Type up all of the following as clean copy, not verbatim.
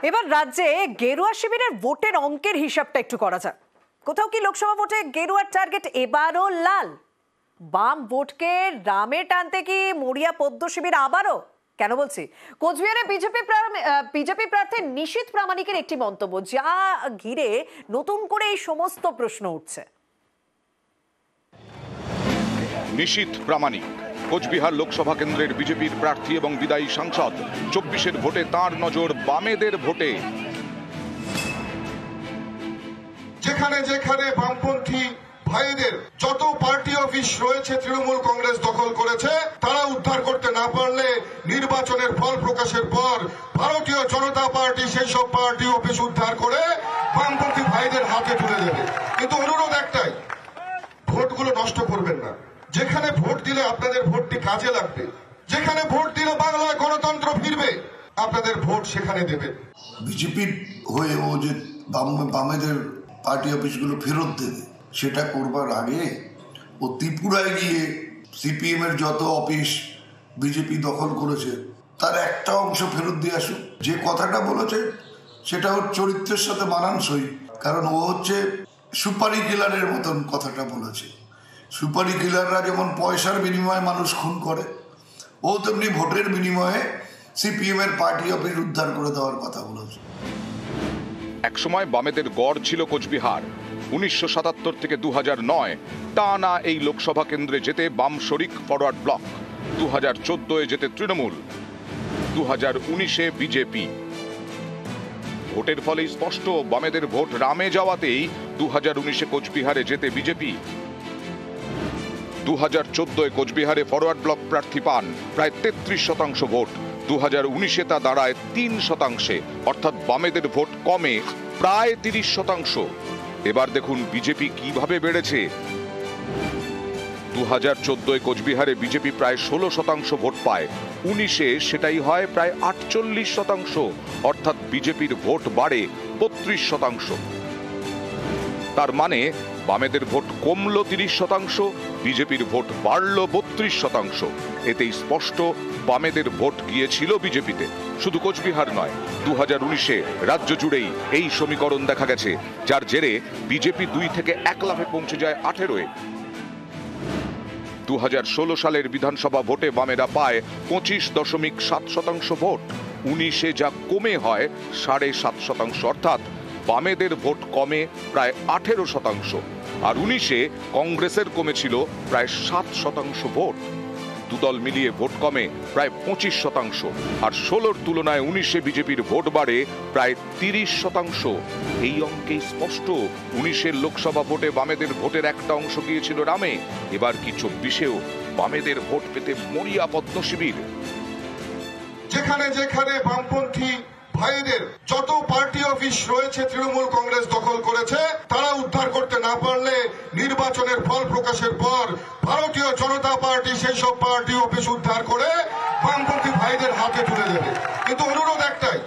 এবার রাজ্যে গেরুয়া শিবিরের ভোটের অঙ্কের হিসাবটা একটু করা যাক। কোথাও কি লোকসভা ভোটে গেরুয়ার টার্গেট এবারও লাল? বাম ভোটকে রামে টানতে কি মরিয়া পদ্ম শিবির আবারও? কেন বলছি, কোচবিহারে বিজেপি প্রার্থী নিশীথ প্রামাণিকের একটি মন্তব্য, যা ঘিরে নতুন করে এই সমস্ত প্রশ্ন উঠছে। নিশীথ প্রামাণিক কোচবিহার লোকসভা কেন্দ্রের বিজেপির প্রার্থী এবং বিদায়ী সাংসদ। 24-এর ভোটে তার নজর বামেদের ভোটে। যেখানে যেখানে বামপন্থী ভাইদের যত পার্টি অফিস রয়েছে তৃণমূল কংগ্রেস দখল করেছে, তারা উদ্ধার করতে না পারলে নির্বাচনের ফল প্রকাশের পর ভারতীয় জনতা পার্টি সেই সব পার্টি অফিস উদ্ধার করে বামপন্থী ভাইদের হাতে তুলে দেবে। কিন্তু অনুরোধ একটাই, ভোটগুলো নষ্ট করবেন না। যেখানে ভোট দিলে আপনাদের ভোটটি কাজে লাগবে, যেখানে ভোট দিলে বাংলায় গণতন্ত্র ফিরবে, আপনাদের ভোট সেখানে দেবে। বিজেপির হয়ে ও যে বামেদের পার্টি অফিসগুলো ফেরত দেবে, সেটা করবার আগে ও ত্রিপুরায় গিয়ে সিপিএম এর যত অফিস বিজেপি দখল করেছে তার একটা অংশ ফেরত দিয়ে আসুক। যে কথাটা বলেছে সেটা ওর চরিত্রের সাথে মানানসই, কারণ ও হচ্ছে সুপারি কিলারের মতন কথাটা বলেছে। সুপারি কিলাররা যেমন পয়সার বিনিময়ে মানুষ খুন করে, ও তেমনি ভোটের বিনিময়ে সিপিএম এর পার্টি অফিস উদ্ধার করে দেওয়ার কথা বলেছে। একসময় বামেদের গড় ছিল কোচবিহার। 1977 থেকে 2009 টানা এই লোকসভা কেন্দ্রে যেতে বাম শরিক ফরওয়ার্ড ব্লক, 2014-এ যেতে তৃণমূল, 2019-এ বিজেপি। ভোটের ফলে স্পষ্ট বামেদের ভোট রামে যাওয়াতেই 2019-এ কোচবিহারে যেতে বিজেপি। 2014-এ কোচবিহারে ফরওয়ার্ড ব্লক প্রার্থী পান প্রায় 33% ভোট। 2019-এ তা দাঁড়ায় 3%, অর্থাৎ বামেদের ভোট কমে প্রায় 30%। এবার দেখুন বিজেপি কিভাবে বেড়েছে। 2014-এ কোচবিহারে বিজেপি প্রায় 16% ভোট পায়, 19-এ সেটাই হয় প্রায় 48%, অর্থাৎ বিজেপির ভোট বাড়ে 32%। তার মানে বামেদের ভোট কমলো 30%, বিজেপির ভোট বাড়ল 32%। এতেই স্পষ্ট বামেদের ভোট গিয়েছিল বিজেপিতে। শুধু কোচবিহার নয়, 2019-এ রাজ্য জুড়েই এই সমীকরণ দেখা গেছে, যার জেরে বিজেপি 2 থেকে 1 লাফে পৌঁছে যায় 18-এ। 2016 সালের বিধানসভা ভোটে বামেরা পায় 25.7% ভোট, 19-এ যা কমে হয় 7.5%, অর্থাৎ বামেদের ভোট কমে প্রায় 18%, আর 19-এ কংগ্রেসের কমেছিল প্রায় 7% ভোট। দুদল মিলিয়ে ভোট কমে প্রায় 25%, আর 16-র তুলনায় 19-এ বিজেপির ভোট বাড়ে প্রায় 30%। এই অঙ্কেই স্পষ্ট 19-এর লোকসভা ভোটে বামেদের ভোটের একটা অংশ গিয়েছিল রামে। এবার কি 24-এও বামেদের ভোট পেতে মরিয়া পদ্ম শিবির? যেখানে যেখানে বামপন্থী ভাইদের যত পার্টি অফিস রয়েছে তৃণমূল কংগ্রেস দখল করেছে, তারা উদ্ধার করতে না পারলে নির্বাচনের ফল প্রকাশের পর ভারতীয় জনতা পার্টি সেই সব পার্টি অফিস উদ্ধার করে বামপন্থী ভাইদের হাতে তুলে দেবে। কিন্তু অনুরোধ একটাই,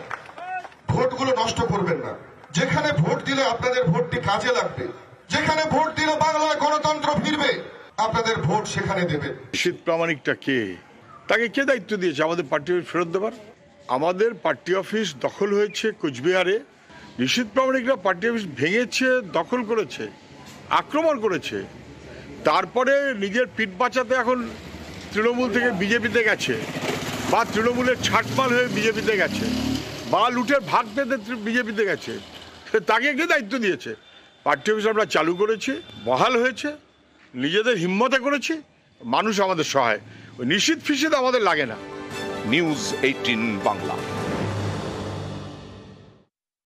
ভোটগুলো নষ্ট করবেন না। যেখানে ভোট দিলে আপনাদের ভোটটি কাজে লাগবে, যেখানে ভোট দিলে বাংলায় গণতন্ত্র ফিরবে, আপনাদের ভোট সেখানে দেবে। নিশীথ প্রামাণিকটা কে? তাকে কে দায়িত্ব দিয়েছে আমাদের পার্টি অফিস ফেরত দেবার? আমাদের পার্টি অফিস দখল হয়েছে কোচবিহারে। নিশীথ প্রামাণিকরা পার্টি অফিস ভেঙেছে, দখল করেছে, আক্রমণ করেছে, তারপরে নিজের পিঠ বাঁচাতে এখন তৃণমূল থেকে বিজেপিতে গেছে, বা তৃণমূলের ছাটমাল হয়ে বিজেপিতে গেছে, বা লুটের ভাগ পেতে বিজেপিতে গেছে। তাকে কে দায়িত্ব দিয়েছে? পার্টি অফিস আমরা চালু করেছি, বহাল হয়েছে, নিজেদের হিম্মতে করেছি, মানুষ আমাদের সহায়। ওই নিশীথ ফিশীথ আমাদের লাগে না। নিউজ 18 বাংলা।